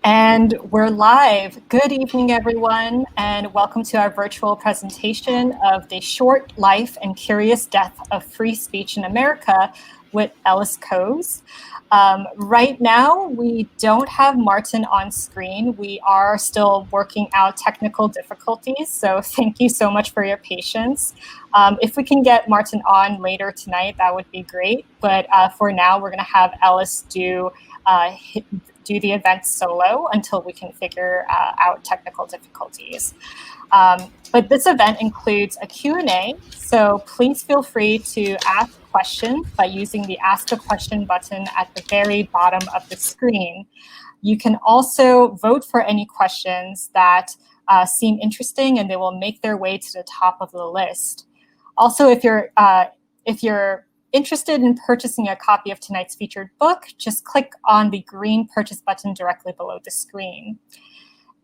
And we're live. Good evening, everyone, and welcome to our virtual presentation of The Short Life and Curious Death of Free Speech in America with Ellis Cose. Right now, we don't have Martin on screen. We are still working out technical difficulties, so thank you so much for your patience. If we can get Martin on later tonight, that would be great. But for now, we're going to have Ellis do the event solo until we can figure out technical difficulties. But this event includes a Q&A, so please feel free to ask questions by using the Ask a Question button at the very bottom of the screen. You can also vote for any questions that seem interesting, and they will make their way to the top of the list. Also, if you're interested in purchasing a copy of tonight's featured book, just click on the green purchase button directly below the screen.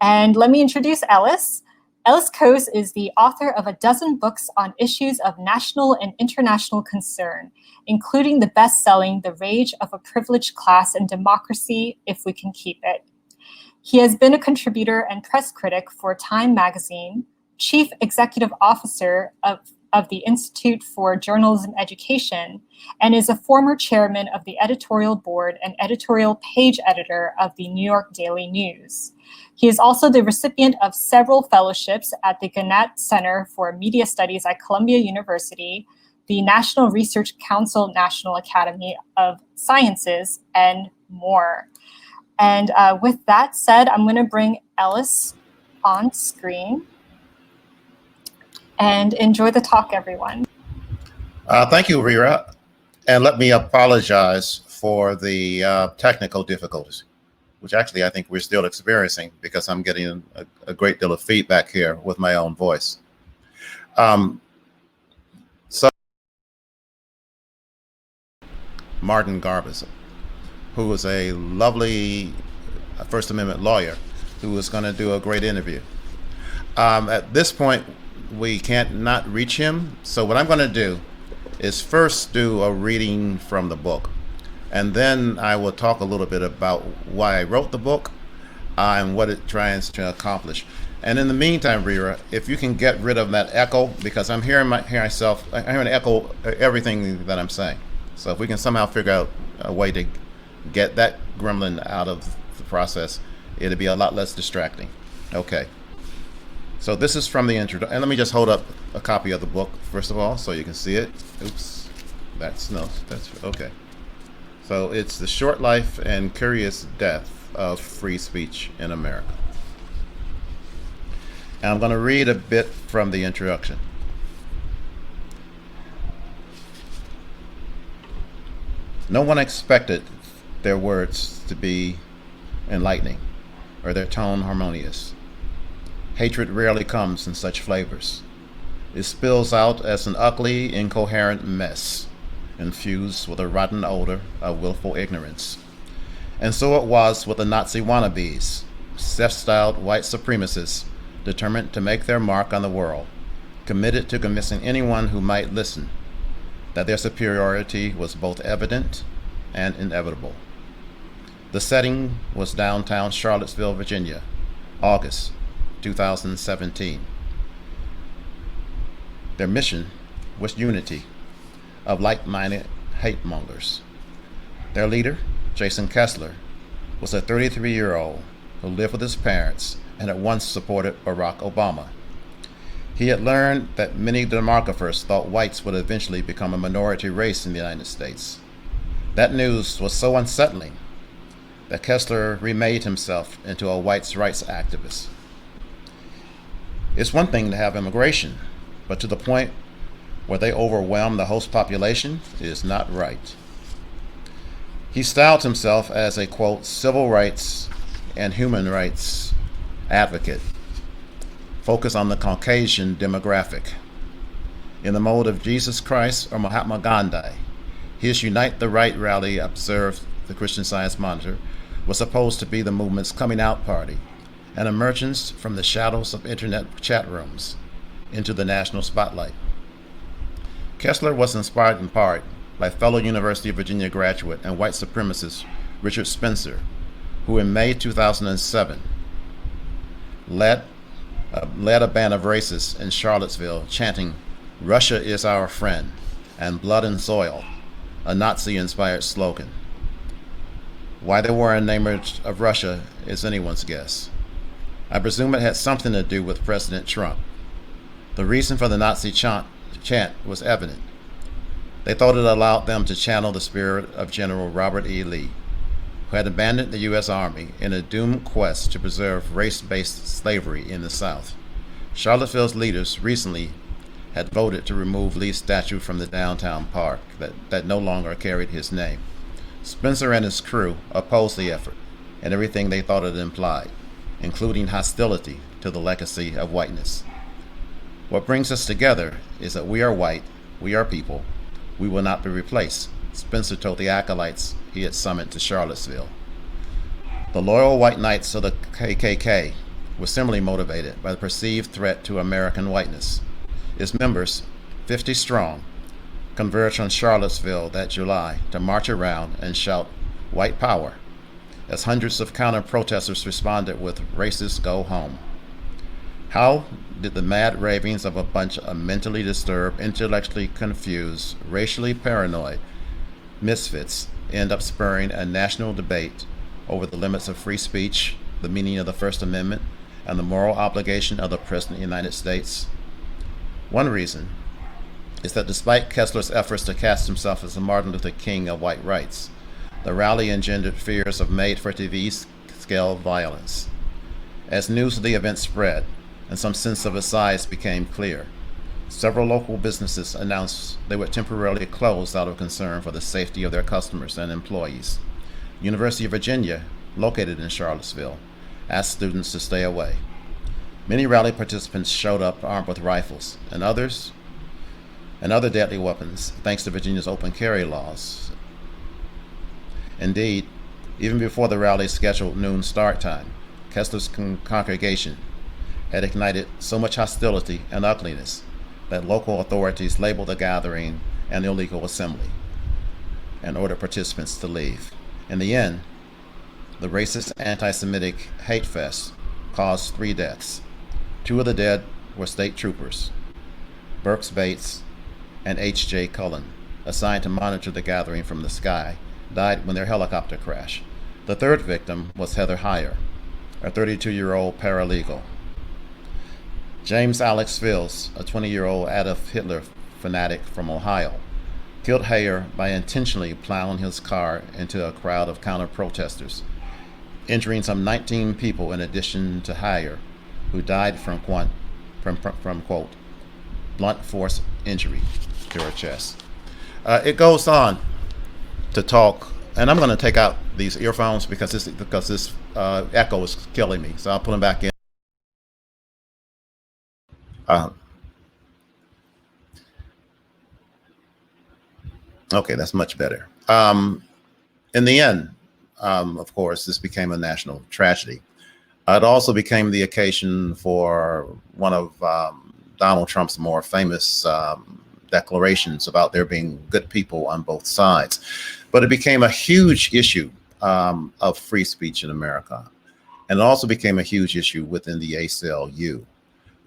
And let me introduce Ellis. Ellis Cose is the author of a dozen books on issues of national and international concern, including the best-selling The Rage of a Privileged Class and Democracy, If We Can Keep It. He has been a contributor and press critic for Time magazine, chief executive officer of the Institute for Journalism Education, and is a former chairman of the editorial board and editorial page editor of the New York Daily News. He is also the recipient of several fellowships at the Gannett Center for Media Studies at Columbia University, the National Research Council National Academy of Sciences, and more. And with that said, I'm going to bring Ellis on screen. And enjoy the talk, everyone. Thank you, Rira. And let me apologize for the technical difficulties, which actually I think we're still experiencing because I'm getting a great deal of feedback here with my own voice. So Martin Garbus, who is a lovely First Amendment lawyer who is going to do a great interview. At this point, we can't not reach him. So what I'm going to do is first do a reading from the book. And then I will talk a little bit about why I wrote the book and what it tries to accomplish. And in the meantime, Rira, if you can get rid of that echo, because I'm hearing myself, I'm hearing echo everything that I'm saying. So if we can somehow figure out a way to get that gremlin out of the process, it'll be a lot less distracting. Okay. So this is from the intro, and let me just hold up a copy of the book first of all, so you can see it. Oops, that's okay. So it's The Short Life and Curious Death of Free Speech in America. And I'm going to read a bit from the introduction. No one expected their words to be enlightening or their tone harmonious. Hatred rarely comes in such flavors. It spills out as an ugly, incoherent mess, infused with a rotten odor of willful ignorance. And so it was with the Nazi wannabes, self-styled white supremacists determined to make their mark on the world, committed to convincing anyone who might listen that their superiority was both evident and inevitable. The setting was downtown Charlottesville, Virginia, August 2017. Their mission was unity of like-minded hate mongers. Their leader, Jason Kessler, was a 33-year-old who lived with his parents and had once supported Barack Obama. He had learned that many demographers thought whites would eventually become a minority race in the United States. That news was so unsettling that Kessler remade himself into a whites' rights activist. It's one thing to have immigration, but to the point where they overwhelm the host population is not right. He styled himself as a, quote, civil rights and human rights advocate, focused on the Caucasian demographic. In the mode of Jesus Christ or Mahatma Gandhi, his Unite the Right rally, observed the Christian Science Monitor, was supposed to be the movement's coming out party, an emergence from the shadows of internet chat rooms into the national spotlight. Kessler was inspired in part by fellow University of Virginia graduate and white supremacist Richard Spencer, who in May 2007 led, led a band of racists in Charlottesville chanting, "Russia is our friend," and "Blood and Soil," a Nazi-inspired slogan. Why they were enamored of Russia is anyone's guess. I presume it had something to do with President Trump. The reason for the Nazi chant was evident. They thought it allowed them to channel the spirit of General Robert E. Lee, who had abandoned the U.S. Army in a doomed quest to preserve race-based slavery in the South. Charlottesville's leaders recently had voted to remove Lee's statue from the downtown park that no longer carried his name. Spencer and his crew opposed the effort and everything they thought it implied, including hostility to the legacy of whiteness. What brings us together is that we are white, we are people, we will not be replaced, Spencer told the acolytes he had summoned to Charlottesville. The loyal white knights of the KKK were similarly motivated by the perceived threat to American whiteness. Its members, 50 strong, converged on Charlottesville that July to march around and shout "White Power," as hundreds of counter-protesters responded with "Racists go home." How did the mad ravings of a bunch of mentally disturbed, intellectually confused, racially paranoid misfits end up spurring a national debate over the limits of free speech, the meaning of the First Amendment, and the moral obligation of the President of the United States? One reason is that despite Kessler's efforts to cast himself as the Martin Luther King of white rights, the rally engendered fears of made-for-TV scale violence. As news of the event spread, and some sense of its size became clear, several local businesses announced they would temporarily close out of concern for the safety of their customers and employees. University of Virginia, located in Charlottesville, asked students to stay away. Many rally participants showed up armed with rifles and other deadly weapons, thanks to Virginia's open carry laws. Indeed, even before the rally's scheduled noon start time, Kessler's congregation had ignited so much hostility and ugliness that local authorities labeled the gathering an illegal assembly and ordered participants to leave. In the end, the racist anti-Semitic hate fest caused 3 deaths. 2 of the dead were state troopers, Burks Bates and H.J. Cullen, assigned to monitor the gathering from the sky, died when their helicopter crashed. The 3rd victim was Heather Heyer, a 32-year-old paralegal. James Alex Fields, a 20-year-old Adolf Hitler fanatic from Ohio, killed Heyer by intentionally plowing his car into a crowd of counter-protesters, injuring some 19 people in addition to Heyer, who died from quote, blunt force injury to her chest. It goes on to talk, and I'm going to take out these earphones because this echo is killing me, so I'll put them back in. Okay, that's much better. In the end, of course, this became a national tragedy. It also became the occasion for one of Donald Trump's more famous declarations about there being good people on both sides. But it became a huge issue of free speech in America. And it also became a huge issue within the ACLU,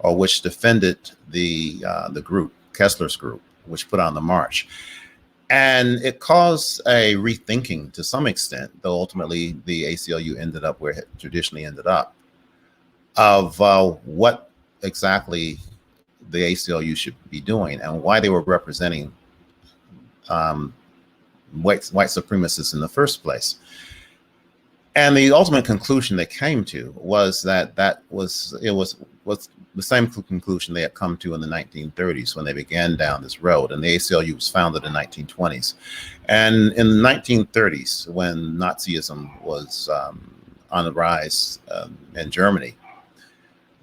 which defended the group, Kessler's group, which put on the march. And it caused a rethinking to some extent, though ultimately the ACLU ended up where it traditionally ended up, of what exactly the ACLU should be doing and why they were representing white supremacists in the first place. And the ultimate conclusion they came to was that it was the same conclusion they had come to in the 1930s when they began down this road. And the ACLU was founded in the 1920s. And in the 1930s, when Nazism was on the rise in Germany,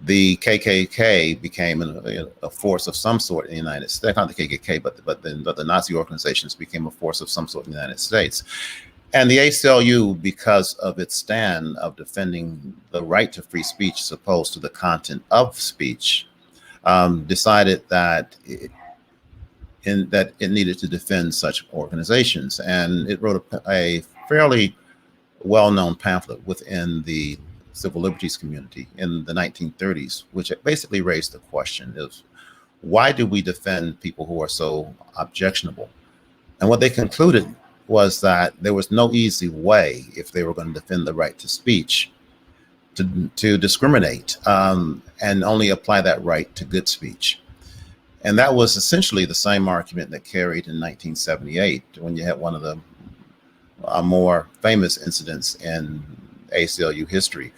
the KKK became a force of some sort in the United States. Not the KKK, but the Nazi organizations became a force of some sort in the United States. And the ACLU, because of its stand of defending the right to free speech as opposed to the content of speech, decided that it needed to defend such organizations. And it wrote a fairly well-known pamphlet within the civil liberties community in the 1930s, which basically raised the question is, why do we defend people who are so objectionable? And what they concluded was that there was no easy way, if they were going to defend the right to speech, to discriminate and only apply that right to good speech. And that was essentially the same argument that carried in 1978 when you had one of the more famous incidents in ACLU history,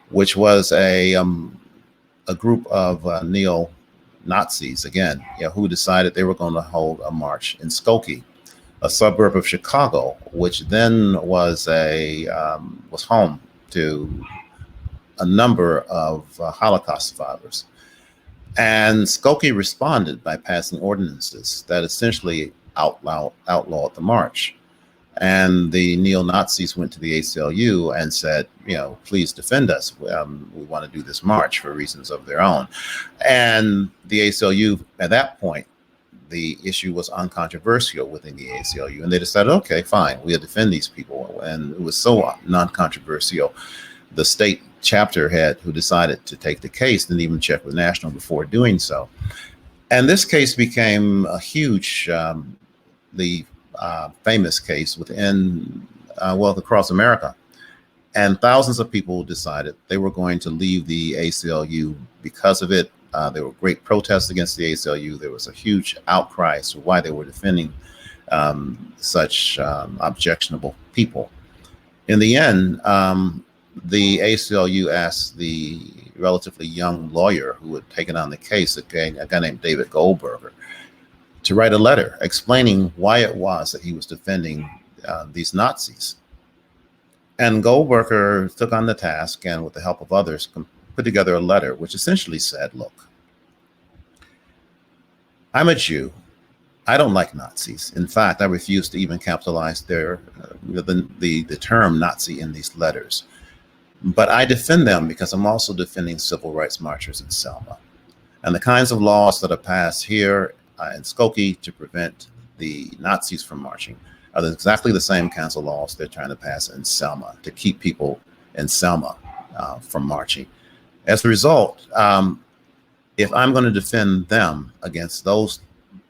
which was a group of neo-Nazis, again, who decided they were going to hold a march in Skokie, a suburb of Chicago, which then was home to a number of Holocaust survivors. And Skokie responded by passing ordinances that essentially outlawed the march. And the neo-Nazis went to the ACLU and said, please defend us. We want to do this march for reasons of their own. And the ACLU, at that point, the issue was uncontroversial within the ACLU. And they decided, okay, fine, we'll defend these people. And it was so non-controversial. The state chapter head who decided to take the case didn't even check with National before doing so. And this case became a huge, famous case within, across America. And thousands of people decided they were going to leave the ACLU because of it. There were great protests against the ACLU. There was a huge outcry as to why they were defending such objectionable people. In the end, the ACLU asked the relatively young lawyer who had taken on the case, a guy named David Goldberger, to write a letter explaining why it was that he was defending these Nazis. And Goldberger took on the task and, with the help of others, put together a letter which essentially said, look, I'm a Jew. I don't like Nazis. In fact, I refuse to even capitalize the term Nazi in these letters. But I defend them because I'm also defending civil rights marchers in Selma. And the kinds of laws that are passed here in Skokie to prevent the Nazis from marching are exactly the same kinds of laws they're trying to pass in Selma to keep people in Selma from marching. As a result, if I'm going to defend them against those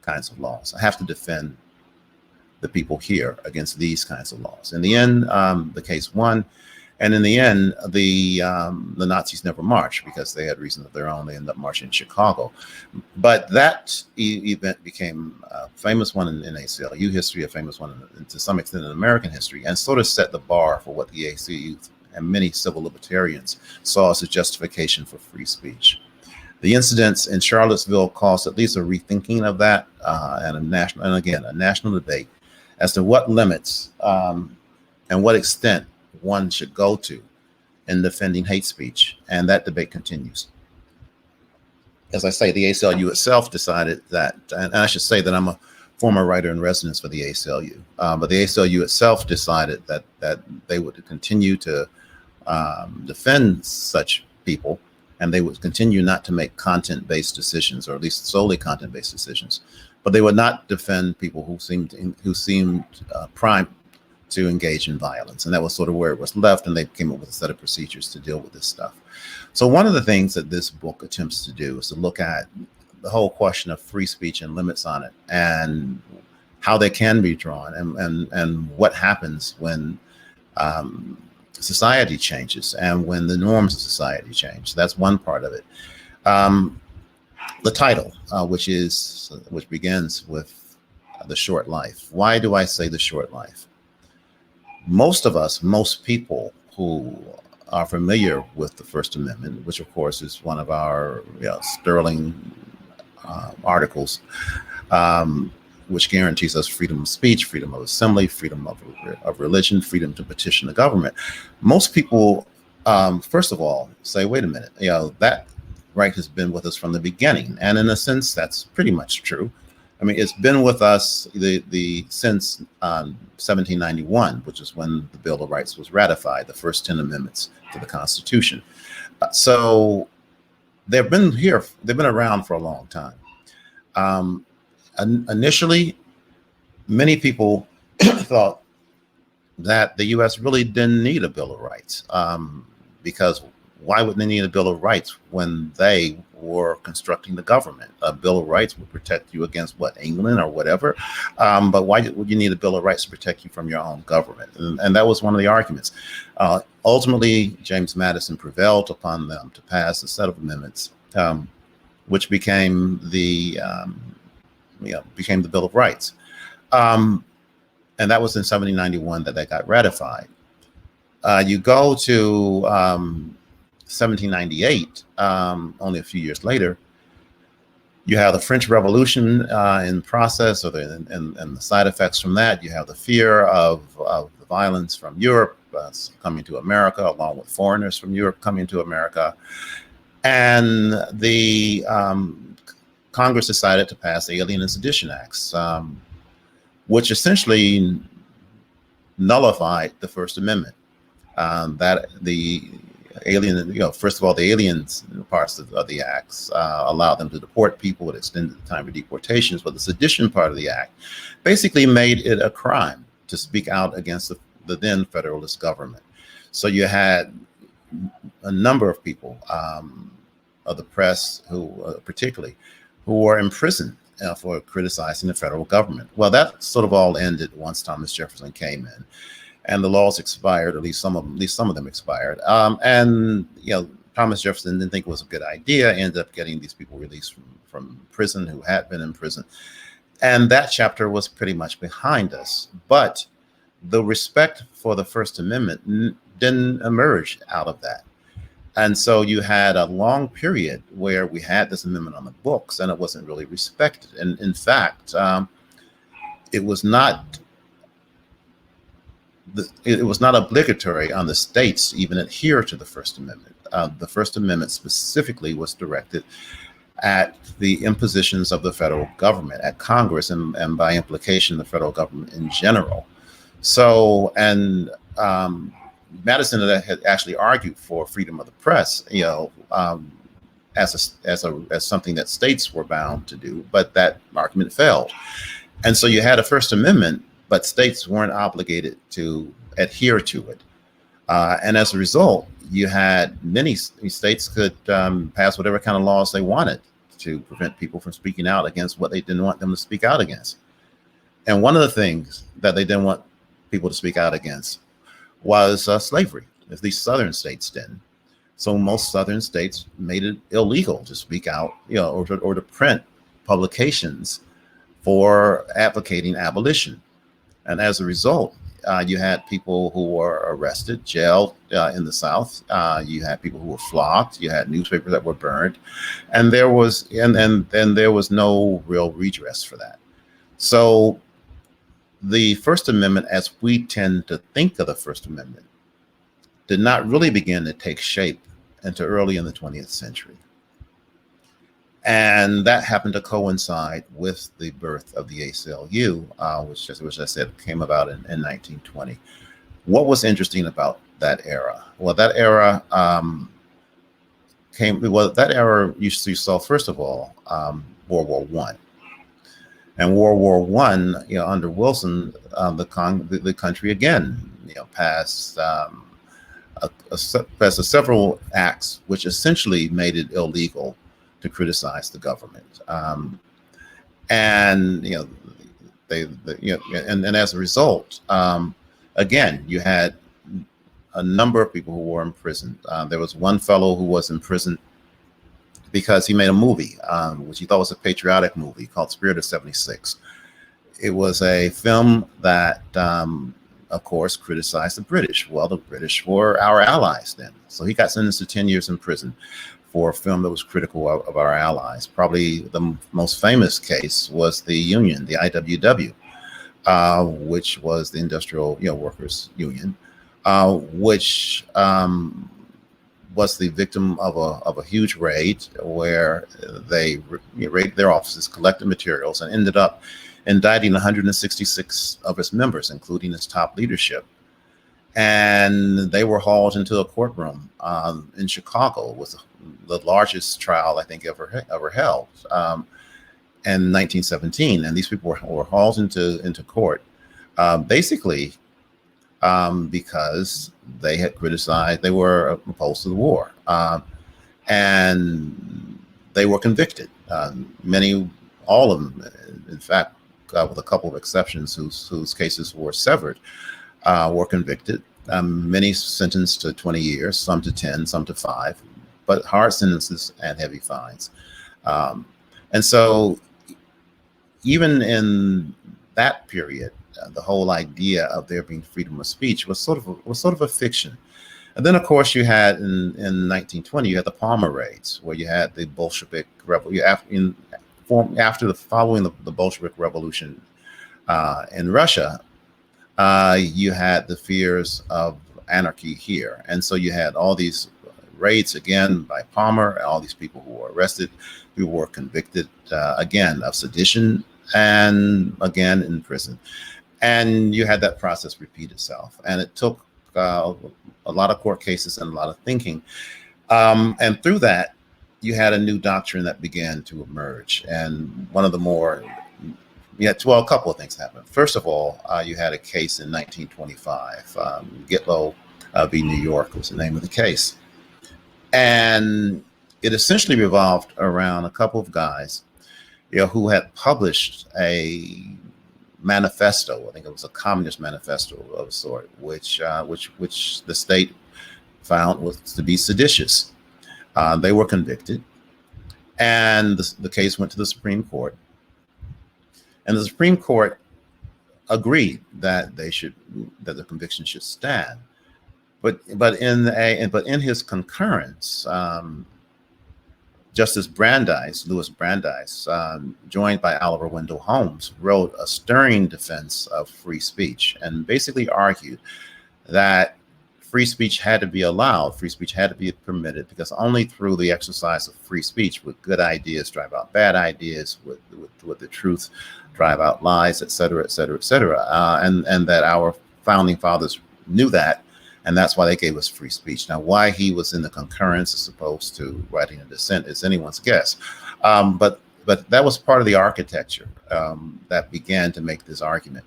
kinds of laws, I have to defend the people here against these kinds of laws. In the end, the case won. And in the end, the Nazis never marched because they had reasons of their own. They ended up marching in Chicago. But that event became a famous one in ACLU history, a famous one to some extent in American history, and sort of set the bar for what the ACLU and many civil libertarians saw as a justification for free speech. The incidents in Charlottesville caused at least a rethinking of that and a national debate as to what limits and what extent one should go to in defending hate speech, and that debate continues. As I say, the ACLU itself decided that, and I should say that I'm a former writer in residence for the ACLU, but the ACLU itself decided that they would continue to defend such people, and they would continue not to make content-based decisions, or at least solely content-based decisions, but they would not defend people who seemed primed to engage in violence. And that was sort of where it was left, and they came up with a set of procedures to deal with this stuff. So one of the things that this book attempts to do is to look at the whole question of free speech and limits on it, and how they can be drawn, and what happens when society changes and when the norms of society change. That's one part of it. The title, which begins with The Short Life. Why do I say the short life? Most people who are familiar with the First Amendment, which of course is one of our sterling articles, which guarantees us freedom of speech, freedom of assembly, freedom of religion, freedom to petition the government. Most people, first of all, say, wait a minute, that right has been with us from the beginning. And in a sense, that's pretty much true. I mean, it's been with us since 1791, which is when the Bill of Rights was ratified, the first 10 amendments to the Constitution. So they've been around for a long time. Initially, many people thought that the U.S. really didn't need a Bill of Rights, because why would they need a Bill of Rights when they were constructing the government? A Bill of Rights would protect you against what, England or whatever, but why would you need a Bill of Rights to protect you from your own government? And that was one of the arguments. Ultimately, James Madison prevailed upon them to pass a set of amendments, which became the Bill of Rights. And that was in 1791 that got ratified. You go to 1798, only a few years later, you have the French Revolution in process, and the side effects from that. You have the fear of the violence from Europe coming to America, along with foreigners from Europe coming to America. And the Congress decided to pass the Alien and Sedition Acts, which essentially nullified the First Amendment. That the alien, first of all, the aliens parts of the acts allowed them to deport people. It extended the time for deportations, but the sedition part of the act basically made it a crime to speak out against the then Federalist government. So you had a number of people of the press particularly who were imprisoned for criticizing the federal government. Well, that sort of all ended once Thomas Jefferson came in, and the laws expired. At least some of them expired. And Thomas Jefferson didn't think it was a good idea. Ended up getting these people released from prison who had been in prison, and that chapter was pretty much behind us. But the respect for the First Amendment didn't emerge out of that. And so you had a long period where we had this amendment on the books and it wasn't really respected. And in fact, it was not obligatory on the states to even adhere to the First Amendment. The First Amendment specifically was directed at the impositions of the federal government, at Congress, and by implication, the federal government in general. So, and Madison had actually argued for freedom of the press, as something that states were bound to do, but that argument failed. And so you had a First Amendment, but states weren't obligated to adhere to it. And as a result, you had many states could pass whatever kind of laws they wanted to prevent people from speaking out against what they didn't want them to speak out against. And one of the things that they didn't want people to speak out against was slavery. At least Southern states didn't. So most Southern states made it illegal to speak out, or to print publications for advocating abolition. And as a result, you had people who were arrested, jailed in the South. You had people who were flogged. You had newspapers that were burned, and there was there was no real redress for that. So the First Amendment, as we tend to think of the First Amendment, did not really begin to take shape until early in the 20th century. And that happened to coincide with the birth of the ACLU, which I said came about in 1920. What was interesting about that era? Well, that era you saw, first of all, World War I. And World War I, under Wilson, the country again, passed several acts which essentially made it illegal to criticize the government, and as a result, again, you had a number of people who were imprisoned. There was one fellow who was in prison because he made a movie, which he thought was a patriotic movie called Spirit of '76. It was a film that, of course, criticized the British. Well, the British were our allies then. So he got sentenced to 10 years in prison for a film that was critical of our allies. Probably the most famous case was the union, the IWW, which was the Industrial Workers Union, which was the victim of a huge raid where they raided their offices, collected materials, and ended up indicting 166 of its members, including its top leadership. And they were hauled into a courtroom in Chicago, with the largest trial I think ever held, in 1917. And these people were hauled into court, basically because they had criticized, they were opposed to the war, and they were convicted. All of them, in fact, with a couple of exceptions, whose cases were severed, were convicted. Many sentenced to 20 years, some to 10, some to 5, but hard sentences and heavy fines. And so even in that period, the whole idea of there being freedom of speech was sort of a fiction. And then, of course, you had in 1920, you had the Palmer raids, where you had the Bolshevik revolution. Following the Bolshevik Revolution in Russia, you had the fears of anarchy here, and so you had all these raids again by Palmer, and all these people who were arrested, who were convicted again of sedition, and again in prison. And you had that process repeat itself, and it took a lot of court cases and a lot of thinking, and through that, you had a new doctrine that began to emerge. And one of the more, a couple of things happened. First of all, you had a case in 1925, Gitlow v. New York was the name of the case. And it essentially revolved around a couple of guys, who had published a manifesto. I think it was a communist manifesto of a sort, which the state found was to be seditious. They were convicted, and the case went to the Supreme Court, and the Supreme Court agreed that the conviction should stand. But in his concurrence, Justice Louis Brandeis, joined by Oliver Wendell Holmes, wrote a stirring defense of free speech and basically argued that free speech had to be allowed, free speech had to be permitted, because only through the exercise of free speech would good ideas drive out bad ideas, would the truth drive out lies, et cetera, et cetera, et cetera. And that our founding fathers knew that, and that's why they gave us free speech. Now, why he was in the concurrence as opposed to writing a dissent is anyone's guess. But that was part of the architecture that began to make this argument.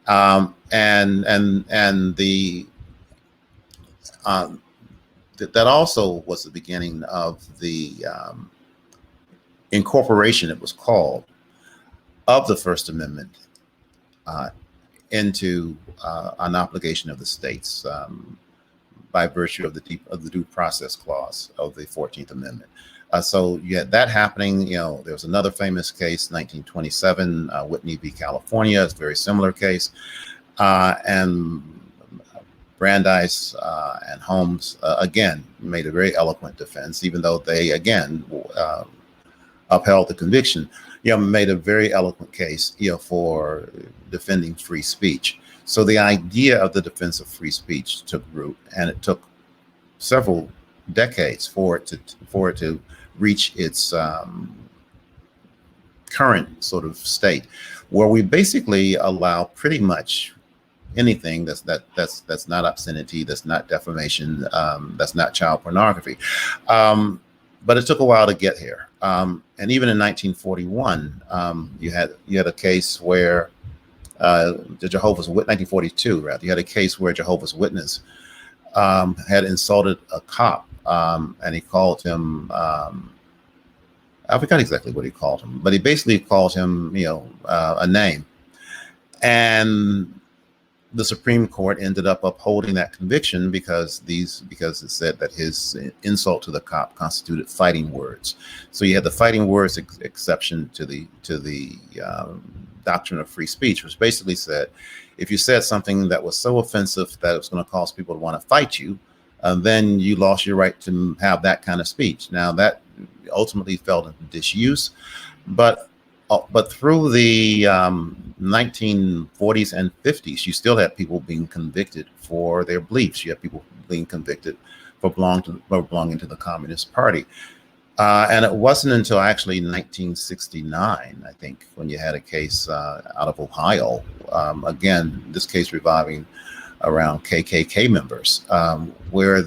That also was the beginning of the incorporation, it was called, of the First Amendment into an obligation of the states by virtue of the due process clause of the 14th Amendment. So you had that happening. There was another famous case, 1927, Whitney v. California, it's a very similar case. And Brandeis and Holmes, again, made a very eloquent defense, even though they, again, upheld the conviction, made a very eloquent case, for defending free speech. So the idea of the defense of free speech took root, and it took several decades for it to reach its current sort of state, where we basically allow pretty much anything that's not obscenity, that's not defamation, that's not child pornography. But it took a while to get here. And even in 1941, you had a case where the Jehovah's Witness, 1942 rather, you had a case where Jehovah's Witness had insulted a cop, and he called him, I forgot exactly what he called him, but he basically called him, a name. And the Supreme Court ended up upholding that conviction because it said that his insult to the cop constituted fighting words. So you had the fighting words exception to the doctrine of free speech, which basically said if you said something that was so offensive that it was going to cause people to want to fight you, then you lost your right to have that kind of speech. Now that ultimately fell into disuse, but through the 1940s and 50s, you still had people being convicted for their beliefs. You had people being convicted for belonging to the Communist Party. And it wasn't until actually 1969, I think, when you had a case out of Ohio, again, this case reviving around KKK members, where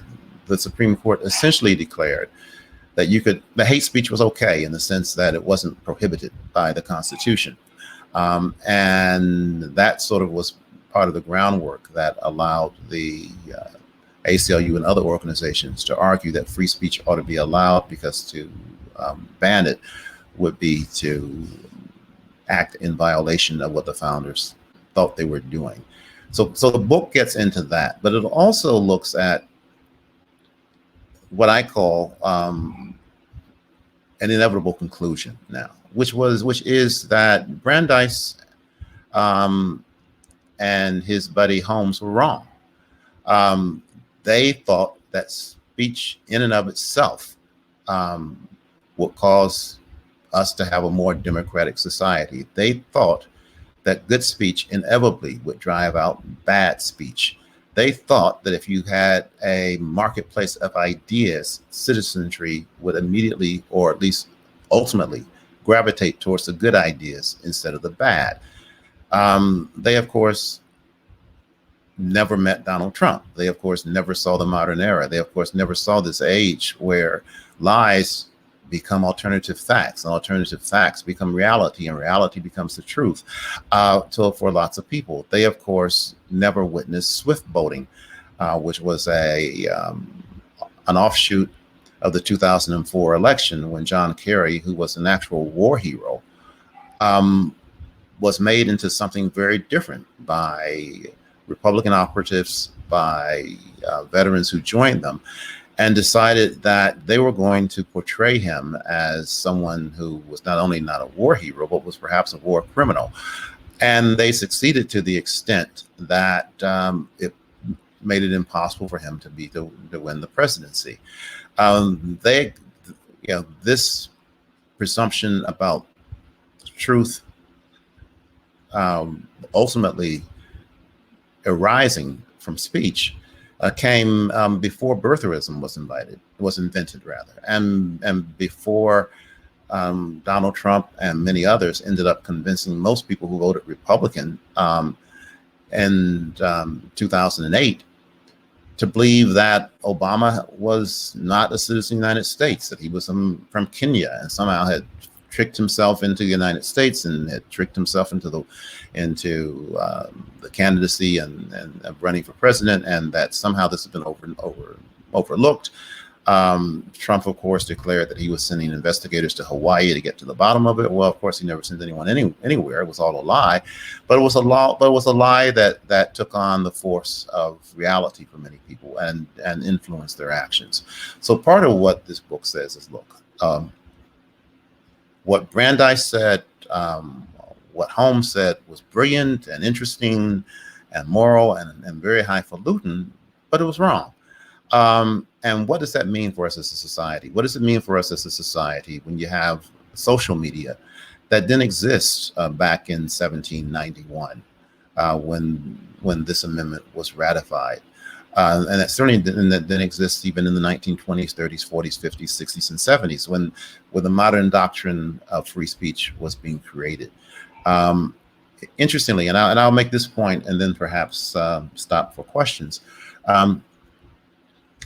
the Supreme Court essentially declared that the hate speech was okay in the sense that it wasn't prohibited by the Constitution. And that sort of was part of the groundwork that allowed the ACLU and other organizations to argue that free speech ought to be allowed, because to ban it would be to act in violation of what the founders thought they were doing. So the book gets into that, but it also looks at what I call an inevitable conclusion now, which is that Brandeis and his buddy Holmes were wrong. They thought that speech in and of itself would cause us to have a more democratic society. They thought that good speech inevitably would drive out bad speech. They thought that if you had a marketplace of ideas, citizenry would immediately, or at least ultimately, gravitate towards the good ideas instead of the bad. They, of course, never met Donald Trump. They, of course, never saw the modern era. They, of course, never saw this age where lies become alternative facts, and alternative facts become reality, and reality becomes the truth for lots of people. They, of course, never witnessed swift boating, which was an offshoot of the 2004 election, when John Kerry, who was an actual war hero, was made into something very different by Republican operatives, by veterans who joined them, and decided that they were going to portray him as someone who was not only not a war hero, but was perhaps a war criminal. And they succeeded to the extent that it made it impossible for him to win the presidency. This presumption about truth ultimately arising from speech came before birtherism was invented, and before Donald Trump and many others ended up convincing most people who voted Republican in 2008 to believe that Obama was not a citizen of the United States, that he was from Kenya, and somehow had tricked himself into the United States and had tricked himself into the candidacy and running for president, and that somehow this has been overlooked. Trump, of course, declared that he was sending investigators to Hawaii to get to the bottom of it. Well, of course, he never sent anyone anywhere. It was all a lie, but it was a lie that took on the force of reality for many people and influenced their actions. So part of what this book says is, look, what Brandeis said, what Holmes said was brilliant and interesting and moral and very highfalutin, but it was wrong. And what does that mean for us as a society? What does it mean for us as a society when you have social media that didn't exist back in 1791 when this amendment was ratified? And that certainly didn't exist even in the 1920s, 30s, 40s, 50s, 60s, and 70s when the modern doctrine of free speech was being created. Interestingly, and I'll make this point and then perhaps stop for questions.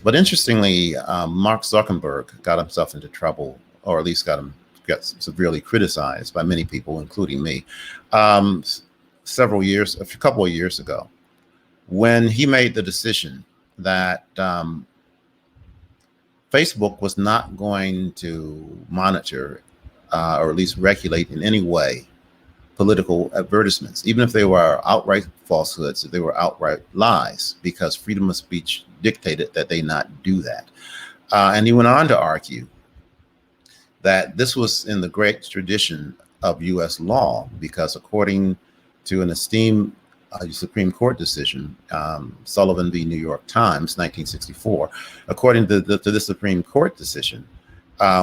But interestingly, Mark Zuckerberg got himself into trouble, or at least got severely criticized by many people, including me, a couple of years ago, when he made the decision that Facebook was not going to monitor or at least regulate in any way political advertisements, even if they were outright falsehoods, if they were outright lies, because freedom of speech dictated that they not do that. And he went on to argue that this was in the great tradition of U.S. law, because according to an esteemed Supreme Court decision, Sullivan v. New York Times, 1964, according to the Supreme Court decision,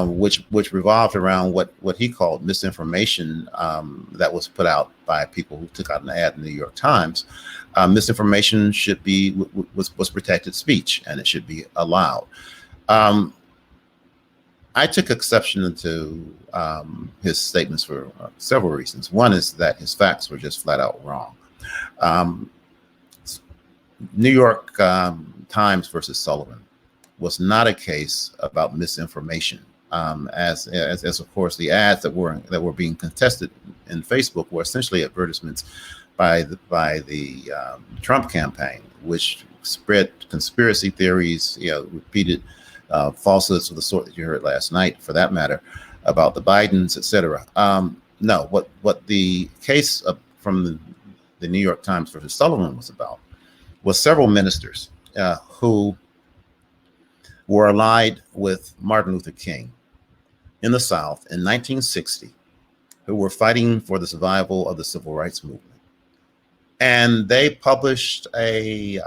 which revolved around what he called misinformation that was put out by people who took out an ad in the New York Times. Misinformation was protected speech, and it should be allowed. I took exception to his statements for several reasons. One is that his facts were just flat out wrong. New York Times versus Sullivan was not a case about misinformation, as of course the ads that were being contested in Facebook were essentially advertisements by the Trump campaign, which spread conspiracy theories, repeated falsehoods of the sort that you heard last night, for that matter, about the Bidens, etc. No, what the case from the New York Times versus Sullivan was about was several ministers who were allied with Martin Luther King in the South in 1960, who were fighting for the survival of the civil rights movement. And they published an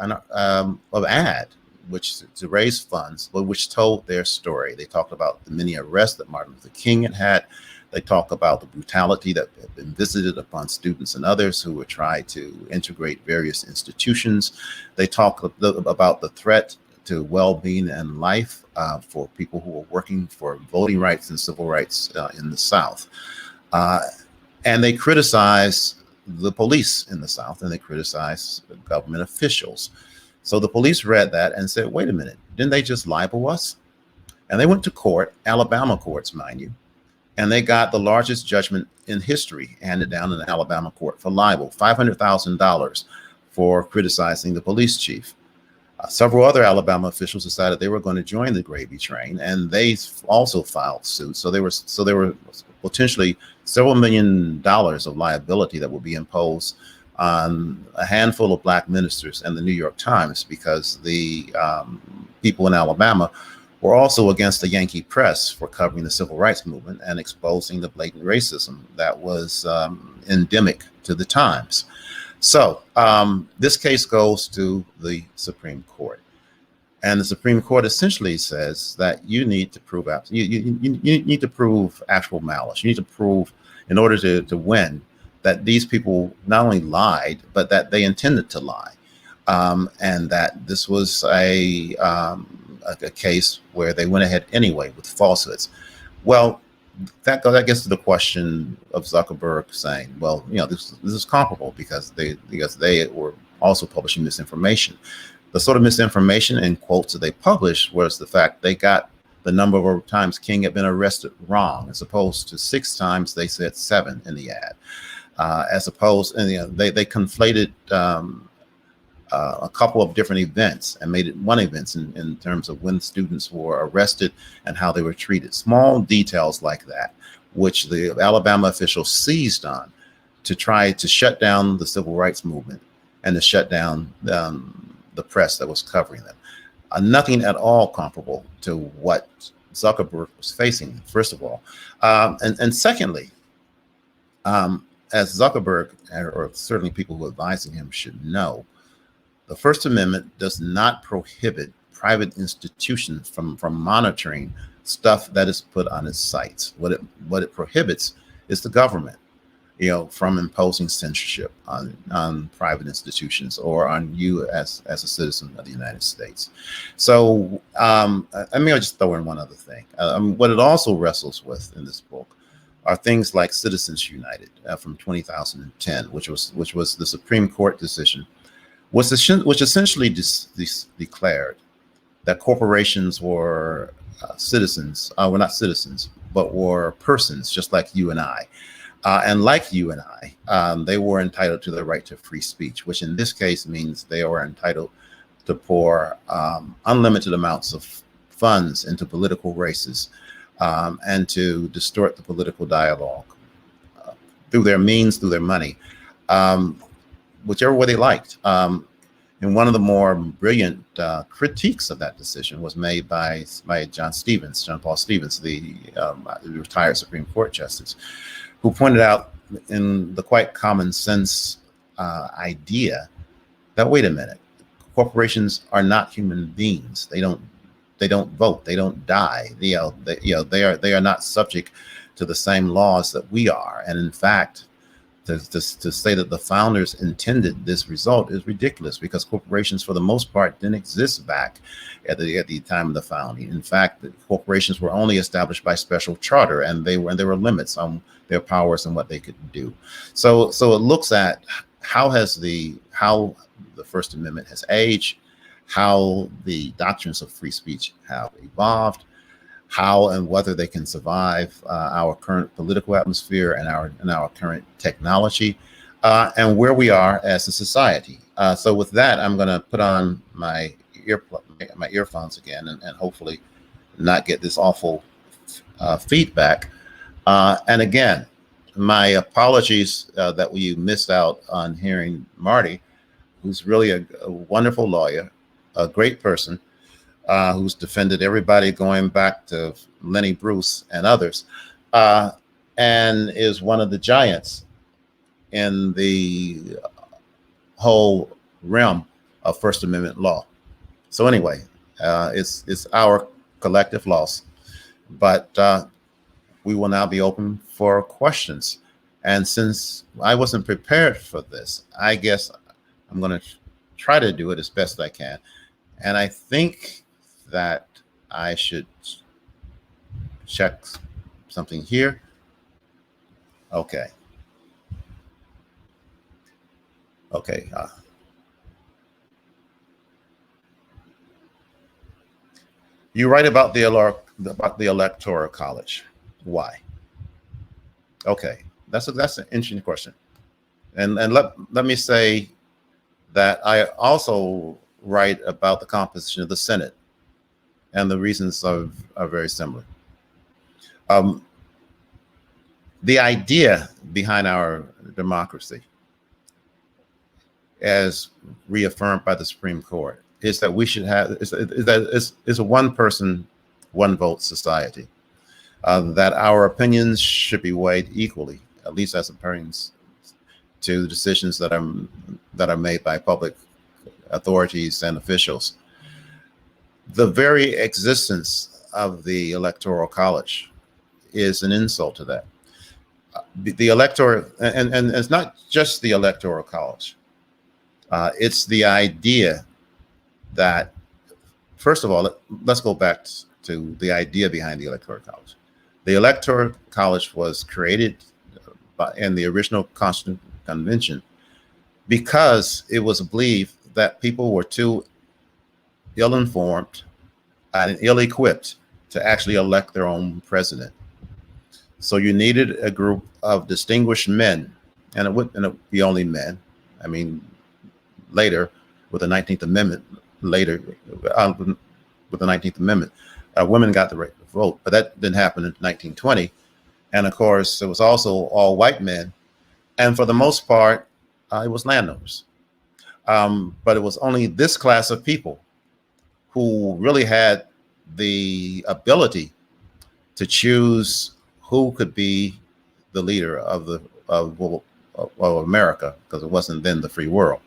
ad which to raise funds, but which told their story. They talked about the many arrests that Martin Luther King had had. They talk about the brutality that had been visited upon students and others who were trying to integrate various institutions. They talk about the threat to well-being and life for people who are working for voting rights and civil rights in the South. And they criticize the police in the South, and they criticize government officials. So the police read that and said, wait a minute, didn't they just libel us? And they went to court, Alabama courts, mind you, and they got the largest judgment in history handed down in the Alabama court for libel, $500,000 for criticizing the police chief. Several other Alabama officials decided they were going to join the gravy train, and they also filed suit. So there were potentially several $1 million of liability that will be imposed on a handful of black ministers and the New York Times, because the people in Alabama were also against the Yankee press for covering the civil rights movement and exposing the blatant racism that was endemic to the times. So this case goes to the Supreme Court, and the Supreme Court essentially says that you need to prove you need to prove actual malice. You need to prove, in order to win, that these people not only lied, but that they intended to lie, and that this was a case where they went ahead anyway with falsehoods. Well, that gets to the question of Zuckerberg saying, well, this is comparable because they were also publishing misinformation. The sort of misinformation in quotes that they published was the fact they got the number of times King had been arrested wrong. As opposed to 6 times, they said 7 in the ad. As opposed, and they conflated a couple of different events and made it one event in terms of when students were arrested and how they were treated. Small details like that, which the Alabama officials seized on to try to shut down the civil rights movement and to shut down the press that was covering them. Nothing at all comparable to what Zuckerberg was facing, first of all. And secondly, as Zuckerberg, or certainly people who are advising him, should know, the First Amendment does not prohibit private institutions from monitoring stuff that is put on its sites. What it prohibits is the government, from imposing censorship on private institutions or on you as a citizen of the United States. So I'll just throw in one other thing. What it also wrestles with in this book are things like Citizens United from 2010, which was the Supreme Court decision, which essentially declared that corporations were citizens, were not citizens, but were persons just like you and I. And like you and I, they were entitled to the right to free speech, which in this case means they were entitled to pour unlimited amounts of funds into political races and to distort the political dialogue through their means, through their money, whichever way they liked. And one of the more brilliant critiques of that decision was made by John Paul Stevens, the retired Supreme Court justice, who pointed out in the quite common sense idea that, wait a minute, corporations are not human beings. They don't vote. They don't die. They are not subject to the same laws that we are. And in fact, to say that the founders intended this result is ridiculous, because corporations, for the most part, didn't exist back at the time of the founding. In fact, the corporations were only established by special charter, and there were limits on their powers and what they could do. So it looks at how the First Amendment has aged, how the doctrines of free speech have evolved, how and whether they can survive our current political atmosphere and our current technology. and where we are as a society. So with that, I'm going to put on my earphones again, and hopefully not get this awful feedback. And again, my apologies that you missed out on hearing Marty, who's really a wonderful lawyer, a great person, who's defended everybody going back to Lenny Bruce and others, and is one of the giants in the whole realm of First Amendment law. So anyway, it's our collective loss, but we will now be open for questions. And since I wasn't prepared for this, I guess I'm going to try to do it as best I can. And I think that I should check something here. Okay. Okay. You write about the Electoral College. Why? Okay, that's an interesting question. And let me say that I also write about the composition of the Senate, and the reasons are very similar. The idea behind our democracy, as reaffirmed by the Supreme Court, is that we should have is a one person, one vote society. That our opinions should be weighed equally, at least as it pertains to the decisions that are made by public authorities and officials. The very existence of the Electoral College is an insult to that. The electoral, and it's not just the Electoral College. It's the idea that, first of all, let's go back to the idea behind the Electoral College. The Electoral College was created in the original Constitutional Convention because it was believed that people were too ill-informed and ill-equipped to actually elect their own president. So you needed a group of distinguished men, and it wouldn't be only men. I mean, later with the 19th Amendment, women got the right to vote, but that didn't happen in 1920. And of course, it was also all white men. And for the most part, it was landowners. But it was only this class of people who really had the ability to choose who could be the leader of America, because it wasn't then the free world.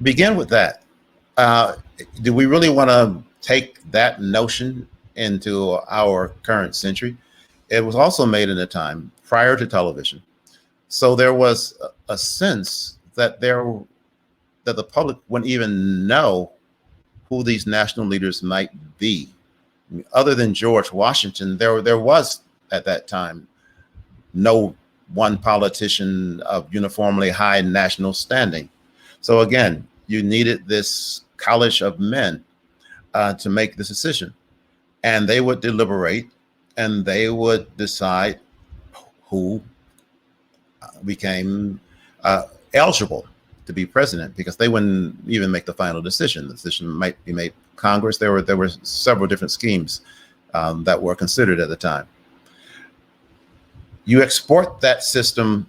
Begin with that. Do we really want to take that notion into our current century? It was also made in a time prior to television. So there was a sense that the public wouldn't even know who these national leaders might be. I mean, other than George Washington, there was at that time no one politician of uniformly high national standing. So again, you needed this college of men to make this decision, and they would deliberate and they would decide who became eligible to be president, because they wouldn't even make the final decision. The decision might be made Congress. There were several different schemes that were considered at the time. You export that system,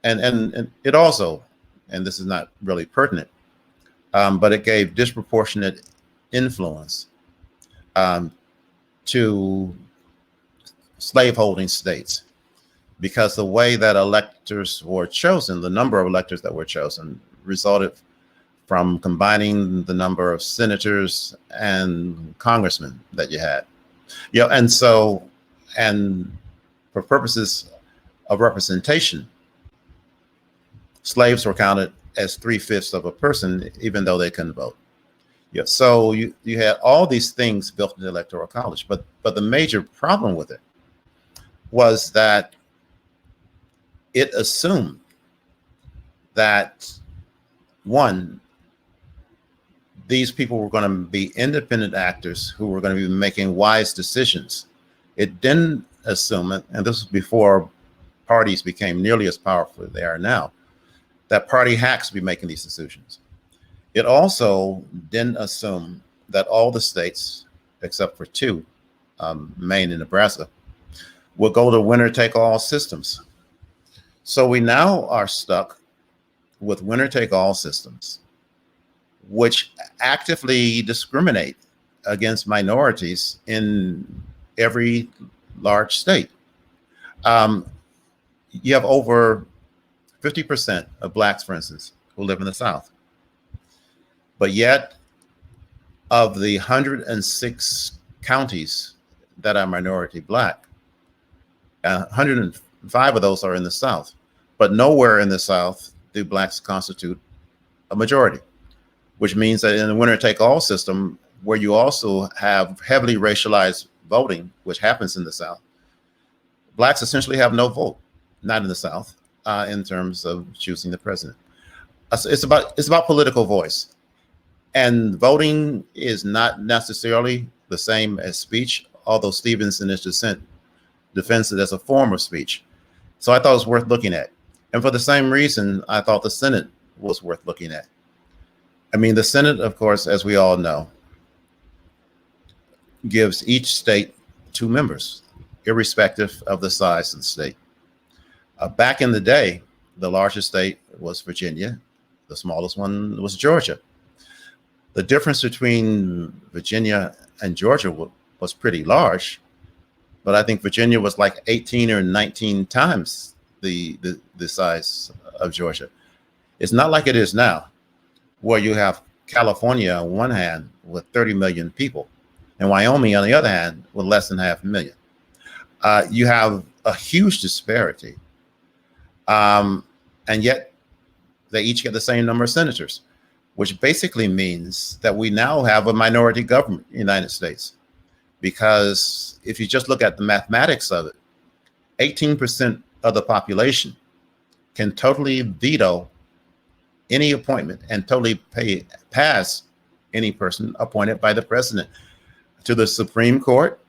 and it also, and this is not really pertinent, but it gave disproportionate influence to slaveholding states, because the way that electors were chosen, the number of electors that were chosen, resulted from combining the number of senators and congressmen that you had. And so, and for purposes of representation, slaves were counted as 3/5 of a person, even though they couldn't vote. So you had all these things built into the Electoral College, but the major problem with it was that it assumed that, one, these people were going to be independent actors who were going to be making wise decisions. It didn't assume it, and this was before parties became nearly as powerful as they are now, that party hacks be making these decisions. It also didn't assume that all the states, except for two, Maine and Nebraska, will go to winner-take-all systems. So we now are stuck with winner-take-all systems, which actively discriminate against minorities in every large state. You have over 50% of blacks, for instance, who live in the South. But yet, of the 106 counties that are minority black, 105 of those are in the South. But nowhere in the South do blacks constitute a majority, which means that in the winner-take-all system, where you also have heavily racialized voting, which happens in the South, blacks essentially have no vote, not in the South, in terms of choosing the president. It's about political voice. And voting is not necessarily the same as speech, although Stevens in his dissent defends it as a form of speech. So I thought it was worth looking at. And for the same reason, I thought the Senate was worth looking at. I mean, the Senate, of course, as we all know, gives each state 2 members, irrespective of the size of the state. Back in the day, the largest state was Virginia. The smallest one was Georgia. The difference between Virginia and Georgia was pretty large, but I think Virginia was like 18 or 19 times the size of Georgia. It's not like it is now, where you have California on one hand with 30 million people, and Wyoming on the other hand with less than 500,000. You have a huge disparity, and yet they each get the same number of senators, which basically means that we now have a minority government in the United States. Because if you just look at the mathematics of it, 18% of the population can totally veto any appointment and totally pass any person appointed by the president to the Supreme Court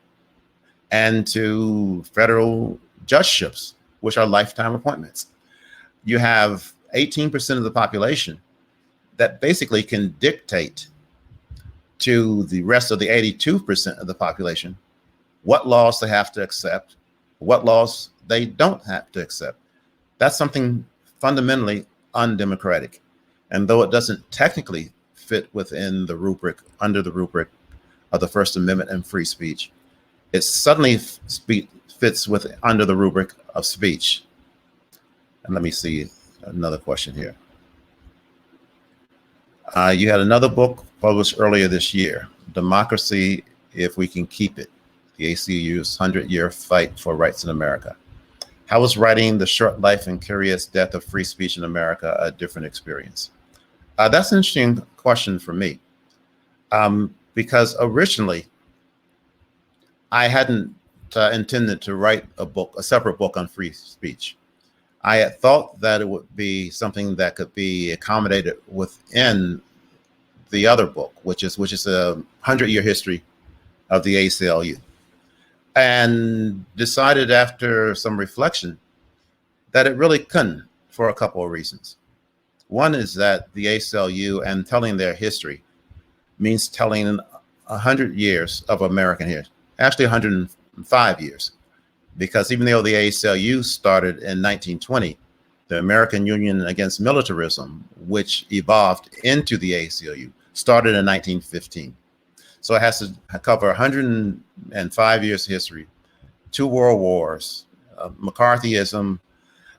and to federal judgeships, which are lifetime appointments. You have 18% of the population that basically can dictate to the rest of the 82% of the population what laws they have to accept, what laws they don't have to accept. That's something fundamentally undemocratic. And though it doesn't technically fit within the rubric, under the rubric of the First Amendment and free speech, it suddenly fits under the rubric of speech. And let me see another question here. You had another book published earlier this year, Democracy, If We Can Keep It, the ACLU's 100-year fight for rights in America. How was writing The Short Life and Curious Death of Free Speech in America a different experience? That's an interesting question for me, because originally I hadn't intended to write a separate book on free speech. I had thought that it would be something that could be accommodated within the other book, which is a 100-year history of the ACLU, and decided after some reflection that it really couldn't, for a couple of reasons. One is that the ACLU and telling their history means telling 100 years of American history, actually 105 years. Because even though the ACLU started in 1920, the American Union Against Militarism, which evolved into the ACLU, started in 1915. So it has to cover 105 years of history, 2 world wars, McCarthyism,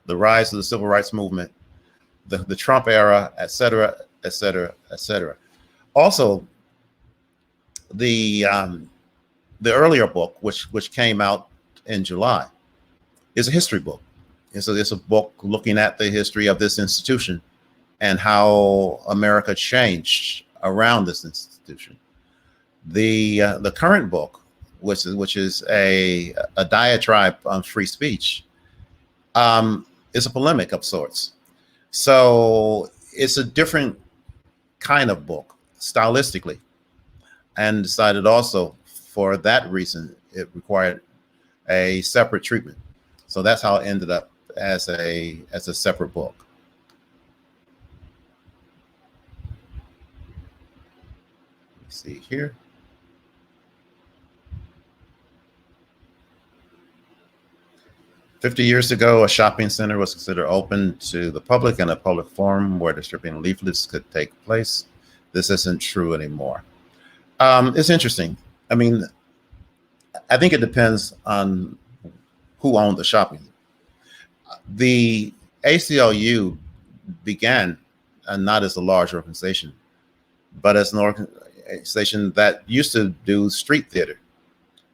the rise of the civil rights movement, the Trump era, et cetera, et cetera, et cetera. Also, the earlier book, which came out in July, is a history book. It's a book looking at the history of this institution and how America changed around this institution. The current book, which is a diatribe on free speech, is a polemic of sorts. So it's a different kind of book stylistically, and decided also for that reason it required a separate treatment. So that's how it ended up as a separate book. Let's see here. "50 years ago, a shopping center was considered open to the public and a public forum where distributing leaflets could take place. This isn't true anymore." It's interesting. I mean, I think it depends on who owned the shopping. The ACLU began not as a large organization, but as an organization that used to do street theater.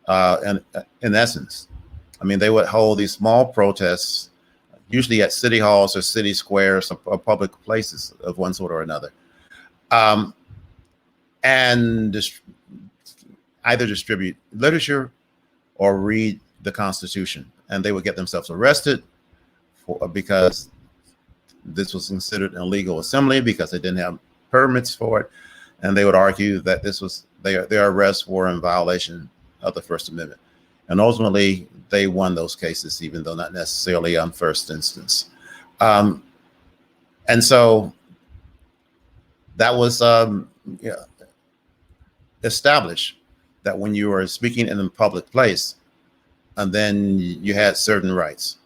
And in essence, I mean, they would hold these small protests, usually at city halls or city squares or public places of one sort or another, and either distribute literature or read the Constitution. And they would get themselves arrested because this was considered an illegal assembly because they didn't have permits for it. And they would argue that this was their arrests were in violation of the First Amendment. And ultimately, they won those cases, even though not necessarily on first instance. And so that was established that when you were speaking in a public place, and then you had certain rights.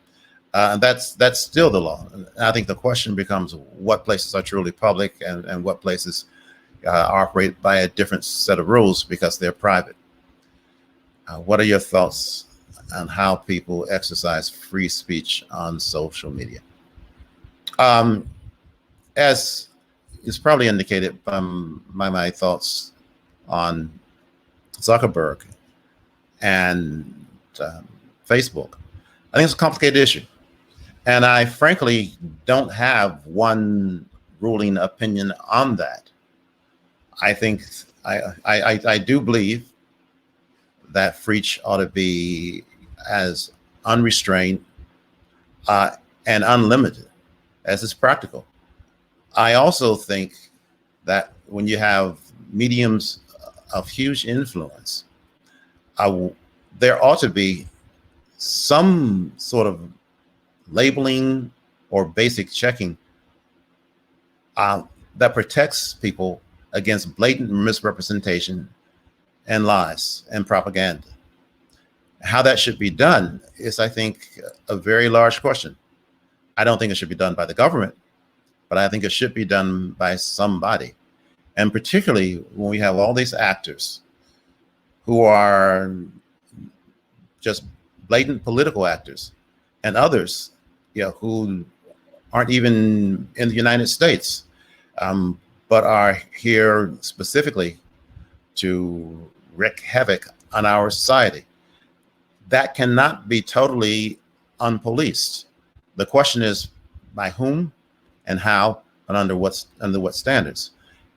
That's still the law. And I think the question becomes what places are truly public and what places operate by a different set of rules because they're private. What are your thoughts on how people exercise free speech on social media? As is probably indicated by my thoughts on Zuckerberg and Facebook, I think it's a complicated issue. And I frankly don't have one ruling opinion on that. I think I do believe that free speech ought to be as unrestrained and unlimited as is practical. I also think that when you have mediums of huge influence, there ought to be some sort of labeling or basic checking that protects people against blatant misrepresentation and lies and propaganda. How that should be done is, I think, a very large question. I don't think it should be done by the government, but I think it should be done by somebody. And particularly when we have all these actors who are just blatant political actors and others, who aren't even in the United States, but are here specifically to wreak havoc on our society. That cannot be totally unpoliced. The question is by whom and how and under what standards.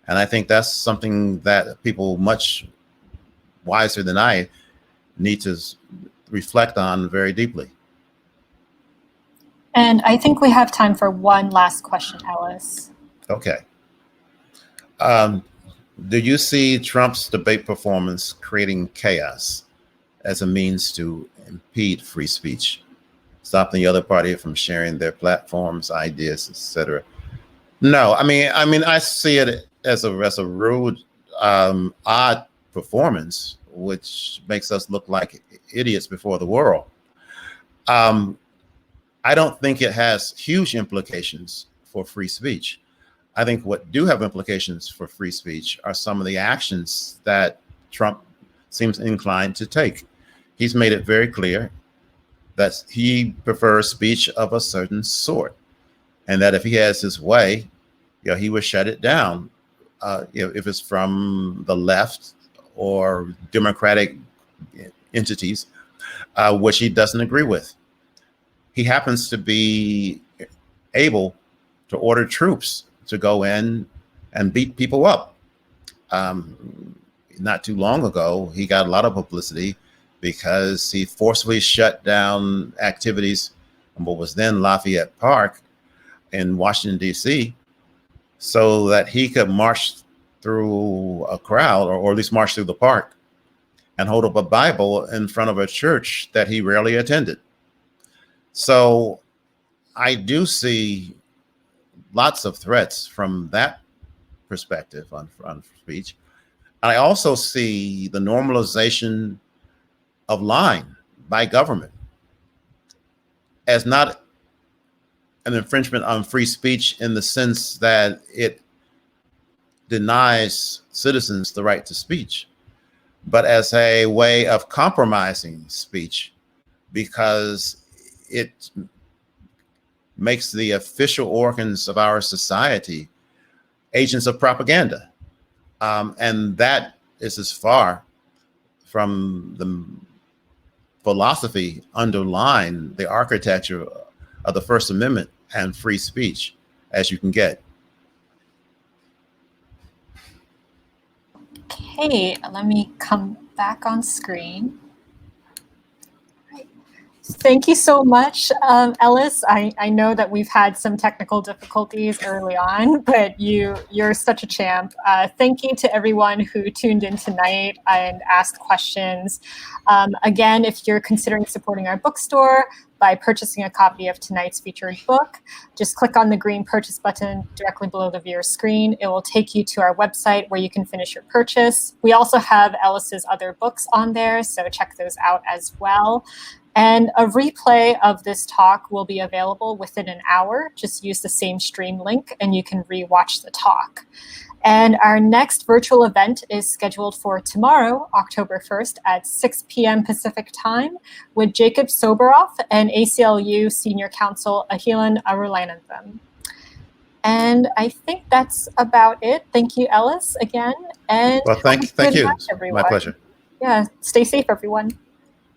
And I think that's something that people much wiser than I need to reflect on very deeply. And I think we have time for one last question, Ellis. Okay. Do you see Trump's debate performance creating chaos as a means to impede free speech, stop the other party from sharing their platforms, ideas, etc.? No, I mean, I see it as a rude, odd performance, which makes us look like idiots before the world. I don't think it has huge implications for free speech. I think what do have implications for free speech are some of the actions that Trump seems inclined to take. He's made it very clear that he prefers speech of a certain sort, and that if he has his way, he would shut it down. If it's from the left or democratic entities, which he doesn't agree with. He happens to be able to order troops to go in and beat people up. Not too long ago, he got a lot of publicity because he forcibly shut down activities in what was then Lafayette Park in Washington, D.C., so that he could march through a crowd, or at least march through the park, and hold up a Bible in front of a church that he rarely attended. So I do see lots of threats from that perspective on speech. I also see the normalization of lying by government as not an infringement on free speech in the sense that it denies citizens the right to speech, but as a way of compromising speech because it makes the official organs of our society agents of propaganda. And that is as far from the philosophy underlying the architecture of the First Amendment and free speech as you can get. Okay, let me come back on screen. Thank you so much, Ellis. I know that we've had some technical difficulties early on, but you're such a champ. Thank you to everyone who tuned in tonight and asked questions. Again, if you're considering supporting our bookstore by purchasing a copy of tonight's featured book, just click on the green purchase button directly below the viewer screen. It will take you to our website where you can finish your purchase. We also have Ellis's other books on there, so check those out as well. And a replay of this talk will be available within an hour. Just use the same stream link and you can rewatch the talk. And our next virtual event is scheduled for tomorrow, October 1st at 6 p.m. Pacific time with Jacob Soberoff and ACLU Senior Counsel Ahilan Arulanathan. And I think that's about it. Thank you, Ellis, again. And well, thank you. Everyone. My pleasure. Yeah, stay safe, everyone.